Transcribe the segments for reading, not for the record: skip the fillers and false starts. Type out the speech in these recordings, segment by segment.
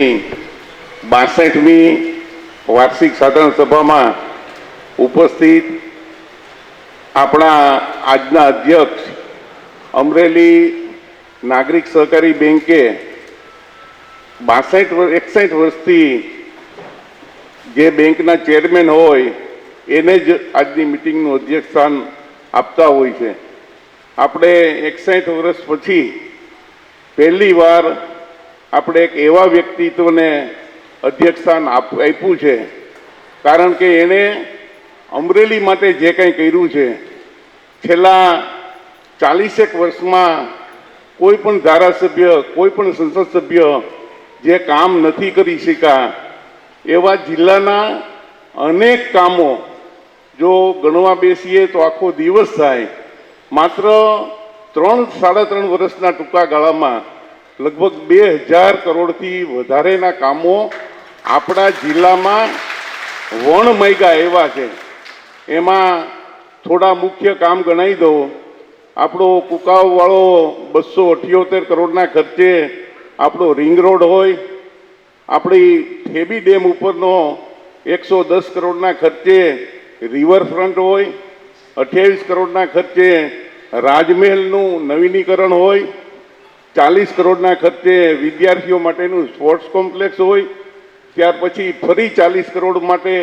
62મી વાર્ષિક સાધારણ સભામાં ઉપસ્થિત આપણા આજના અધ્યક્ષ અમરેલી નાગરિક સહકારી બેંકે 61 વર્ષથી જે બેંકના ચેરમેન હોય એને જ આજની મિટિંગનું અધ્યક્ષસ્થાન આપતા હોય છે. આપણે 61 વર્ષ પછી પહેલી વાર આપણે એક એવા વ્યક્તિત્વને અધ્યક્ષસ્થાન આપ્યું છે, કારણ કે એણે અમરેલી માટે જે કંઈ કર્યું છે છેલ્લા 40 વર્ષમાં કોઈ પણ ધારાસભ્ય, કોઈ પણ સંસદ સભ્ય જે કામ નથી કરી શક્યા એવા જિલ્લાના અનેક કામો જો ગણવા બેસીએ તો આખો દિવસ થાય. માત્ર 3-3.5 વર્ષના ટૂંકા ગાળામાં લગભગ 2000 કરોડથી વધારેના કામો આપણા જિલ્લામાં વણમાગ્યા એવા છે. એમાં થોડા મુખ્ય કામ ગણાવી દઉં. આપણો કુકાવવાળો 278 કરોડના ખર્ચે આપણો રિંગ રોડ હોય, આપણી ઠેબી ડેમ ઉપરનો 110 કરોડના ખર્ચે રિવરફ્રન્ટ હોય, 28 કરોડના ખર્ચે રાજમહેલનું નવીનીકરણ હોય, 40 કરોડના ખર્ચે વિદ્યાર્થીઓ માટેનું સ્પોર્ટ્સ કોમ્પ્લેક્સ હોય, ત્યાર પછી ફરી 40 કરોડ માટે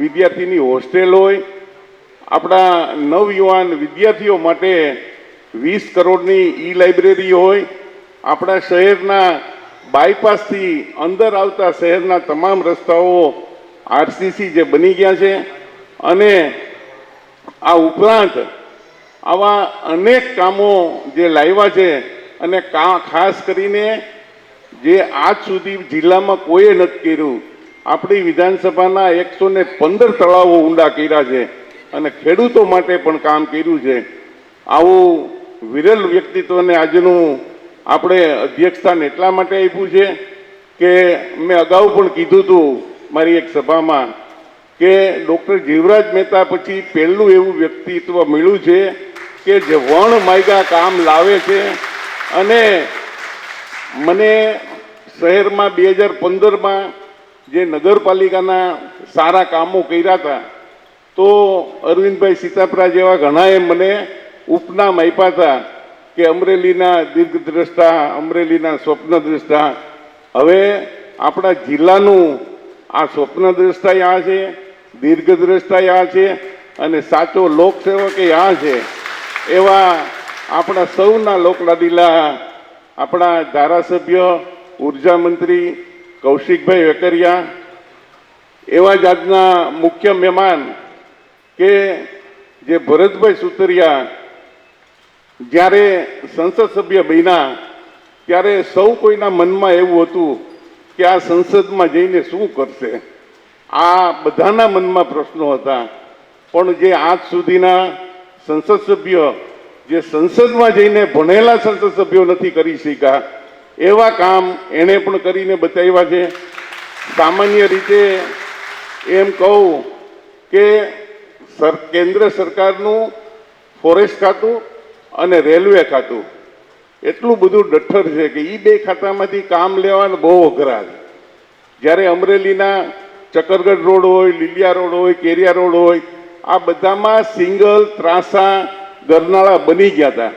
વિદ્યાર્થીની હોસ્ટેલ હોય, આપણા નવયુવાન વિદ્યાર્થીઓ માટે 20 કરોડની ઈ લાઇબ્રેરી હોય, આપણા શહેરના બાયપાસથી અંદર આવતા શહેરના તમામ રસ્તાઓ આરસીસી જે બની ગયા છે, અને આ ઉપરાંત આવા અનેક કામો જે લાવ્યા છે, અને ખાસ કરીને જે આજ સુધી જિલ્લામાં કોઈએ નથી કર્યું. આપણી વિધાનસભાના 115 તળાવો ઊંડા કર્યા છે અને ખેડૂતો માટે પણ કામ કર્યું છે. આવું વિરલ વ્યક્તિત્વને આજનું આપણે અધ્યક્ષસ્થાન એટલા માટે આપ્યું છે કે મેં અગાઉ પણ કીધું હતું મારી એક સભામાં કે ડૉક્ટર જીવરાજ મહેતા પછી પહેલું એવું વ્યક્તિત્વ મળ્યું છે કે જે વણ માગ્યા કામ લાવે છે. અને મને શહેરમાં 2015માં જે નગરપાલિકાના સારા કામો કર્યા હતા તો અરવિંદભાઈ સીતાપરા જેવા ઘણાએ મને ઉપનામ આપ્યા હતા કે અમરેલીના દીર્ઘદ્રષ્ટા, અમરેલીના સ્વપ્નદ્રષ્ટા. હવે આપણા જિલ્લાનું આ સ્વપ્નદ્રષ્ટા આ છે, દીર્ઘદ્રષ્ટા આ છે, અને સાચો લોકસેવક આ છે. એવા આપણા સૌના લોકલાડીલા આપણા ધારાસભ્ય, ઉર્જા મંત્રી કૌશિકભાઈ વેકરિયા, એવા જ આજના મુખ્ય મહેમાન કે જે ભરતભાઈ સુતરિયા જ્યારે સંસદ સભ્ય બન્યા ત્યારે સૌ કોઈના મનમાં એવું હતું કે આ સંસદમાં જઈને શું કરશે. આ બધાના મનમાં પ્રશ્નો હતા, પણ જે આજ સુધીના સંસદ સભ્ય જે સંસદમાં જઈને ભણેલા સંસદ સભ્યો નથી કરી શક્યા એવા કામ એણે પણ કરીને બતાવ્યા છે. સામાન્ય રીતે એમ કહું કે કેન્દ્ર સરકારનું ફોરેસ્ટ ખાતું અને રેલવે ખાતું એટલું બધું ડઠ્ઠર છે કે એ બે ખાતામાંથી કામ લેવાના બહુ અઘરા છે. જ્યારે અમરેલીના ચકરગઢ રોડ હોય, લીલિયા રોડ હોય, કેરિયા રોડ હોય, આ બધામાં સિંગલ ત્રાસા ગરનાળા બની ગયા હતા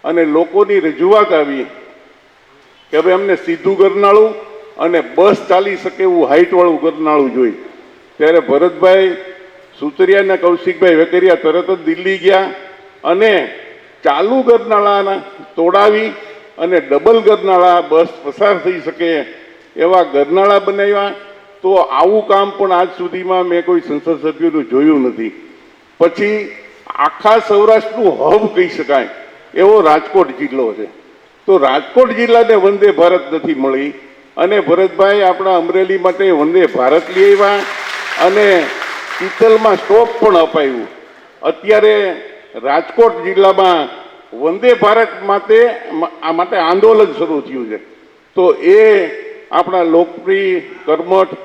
અને લોકોની રજૂઆત આવી કે હવે અમને સીધું ગરનાળું અને બસ ચાલી શકે એવું હાઇટવાળું ગરનાળું જોઈ. ત્યારે ભરતભાઈ સુતરિયા અને કૌશિકભાઈ વેકરિયા તરત જ દિલ્હી ગયા અને ચાલુ ગરનાળાના તોડાવી અને ડબલ ગરનાળા બસ પસાર થઈ શકે એવા ગરનાળા બનાવ્યા. તો આવું કામ પણ આજ સુધીમાં મેં કોઈ સંસદ સભ્યોનું જોયું નથી. પછી આખા સૌરાષ્ટ્રનું હબ કહી શકાય એવો રાજકોટ જિલ્લો છે. તો રાજકોટ જિલ્લાને વંદે ભારત નથી મળી અને ભરતભાઈ આપણા અમરેલી માટે વંદે ભારત લઈ આવ્યા અને તિથલમાં સ્ટોપ પણ અપાયું. અત્યારે રાજકોટ જિલ્લામાં વંદે ભારત માટે આંદોલન શરૂ થયું છે. તો એ આપણા લોકપ્રિય કર્મઠ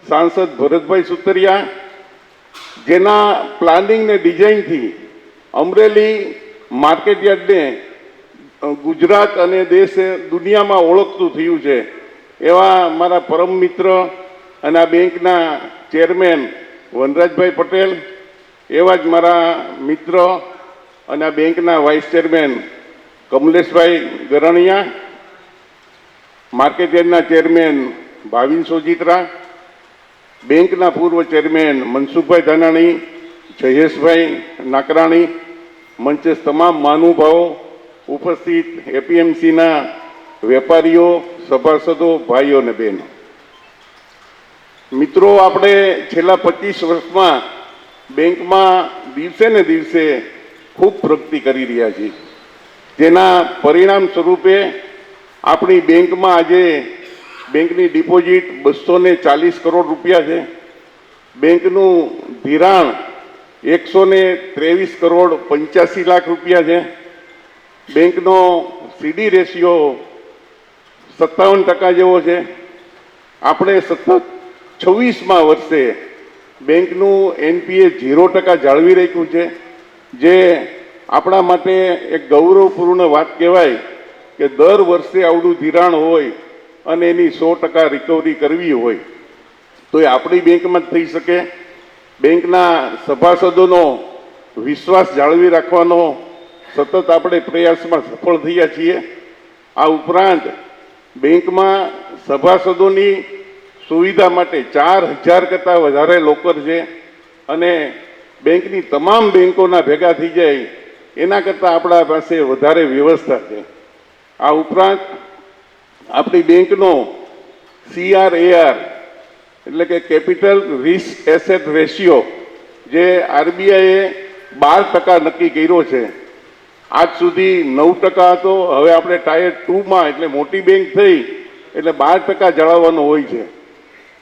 સાંસદ ભરતભાઈ સુતરિયા, જેના પ્લાનિંગ ને ડિઝાઇનથી અમરેલી માર્કેટયાર્ડને ગુજરાત અને દેશ દુનિયામાં ઓળખતું થયું છે. એવા મારા પરમ મિત્ર અને આ બેંકના ચેરમેન વનરાજભાઈ પટેલ, એવા જ મારા મિત્ર અને આ બેંકના વાઇસ ચેરમેન કમલેશભાઈ ગરણિયા, માર્કેટયાર્ડના ચેરમેન ભાવિન સોજિત્રા, બેંકના પૂર્વ ચેરમેન મનસુખભાઈ ધાનાણી, જયેશભાઈ નાકરાણી, મંચે તમામ મહાનુભાવો, ઉપસ્થિત એપીએમસીના વેપારીઓ, સભાસદો, ભાઈઓ અને બહેનો. મિત્રો, આપણે છેલ્લા 25 વર્ષમાં બેંકમાં દિવસે ને દિવસે ખૂબ પ્રગતિ કરી રહ્યા છીએ, જેના પરિણામ સ્વરૂપે આપણી બેંકમાં આજે બેંકની ડિપોઝિટ 240 કરોડ રૂપિયા છે. બેંકનું ધિરાણ 123 કરોડ 85 લાખ રૂપિયા છે. બેંકનો સીડી રેશિયો 57% જેવો છે. આપણે સતત 26મા વર્ષે બેંકનું એનપીએ 0% જાળવી રાખ્યું છે, જે આપણા માટે એક ગૌરવપૂર્ણ વાત કહેવાય કે દર વર્ષે આવડું ધિરાણ હોય અને એની 100% રિકવરી કરવી હોય તો એ આપણી બેંકમાં જ થઈ શકે. બેંકના સભાસદોનો વિશ્વાસ જાળવી રાખવાનો સતત આપણે પ્રયાસમાં સફળ થયા છીએ. આ ઉપરાંત બેંકમાં સભાસદોની સુવિધા માટે 4000 કરતાં વધારે લોકર છે અને બેંકની તમામ બેંકોના ભેગા થઈ જાય એના કરતાં આપણા પાસે વધારે વ્યવસ્થા છે. આ ઉપરાંત આપણી બેંકનો CRAR એટલે કે કેપિટલ રિસ્ક એસેટ રેશિયો જે આરબીઆઈએ 12% નક્કી કર્યો છે. આજ સુધી 9% હતો. હવે આપણે ટાયર 2માં એટલે મોટી બેંક થઈ એટલે 12% જાળવવાનો હોય છે.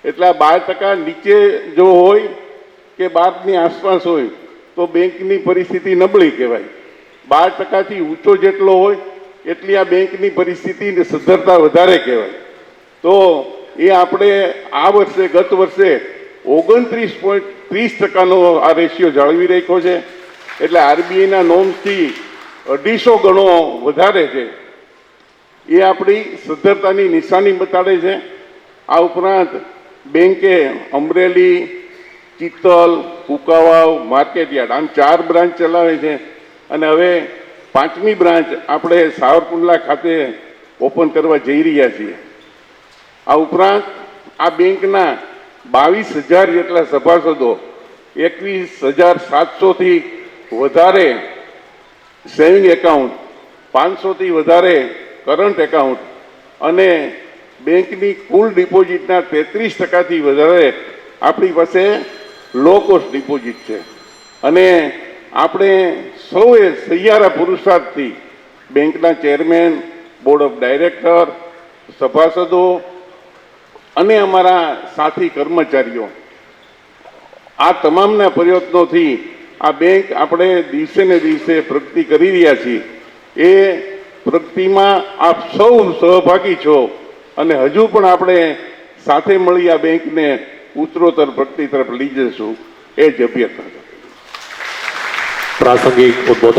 એટલે આ 12% નીચે જો હોય કે 12ની આસપાસ હોય તો બેંકની પરિસ્થિતિ નબળી કહેવાય. 12%થી ઊંચો જેટલો હોય એટલી આ બેંકની પરિસ્થિતિની સદ્ધરતા વધારે કહેવાય. તો એ આપણે આ વર્ષે ગત વર્ષે 29.30%નો આ રેશિયો જાળવી રાખ્યો છે. એટલે આરબીઆઈના નોર્મ્સથી 250 ગણો વધારે છે. એ આપણી સદ્ધરતાની નિશાની બતાડે છે. આ ઉપરાંત બેંકે અમરેલી, ચિત્તલ, કુકાવાવ, માર્કેટયાર્ડ આમ 4 બ્રાન્ચ ચલાવે છે અને હવે 5મી બ્રાન્ચ આપણે સાવરકુંડલા ખાતે ઓપન કરવા જઈ રહ્યા છીએ. આ ઉપરાંત આ બેંકના 22,000 જેટલા સભાસદો, 21,700થી વધારે સેવિંગ એકાઉન્ટ, 500થી વધારે કરંટ એકાઉન્ટ અને બેંકની કુલ ડિપોઝિટના 33%થી વધારે આપણી પાસે લો કોસ્ટ ડિપોઝિટ છે. અને આપણે સૌએ સહિયારા પુરુષાર્થથી બેંકના ચેરમેન, બોર્ડ ઓફ ડાયરેક્ટર, સભાસદો અને અમારા સાથી કર્મચારીઓ આ તમામના પ્રયત્નોથી આ બેંક આપણે દિવસે ને દિવસે પ્રગતિ કરી રહ્યા છીએ. એ પ્રગતિમાં આપ સૌ સહભાગી છો અને હજુ પણ આપણે સાથે મળી આ બેંકને ઉત્તરોત્તર પ્રગતિ તરફ લઈ જઈશું એ જ અભ્યર્થના. પ્રાસંગિક ઉદ્બોધન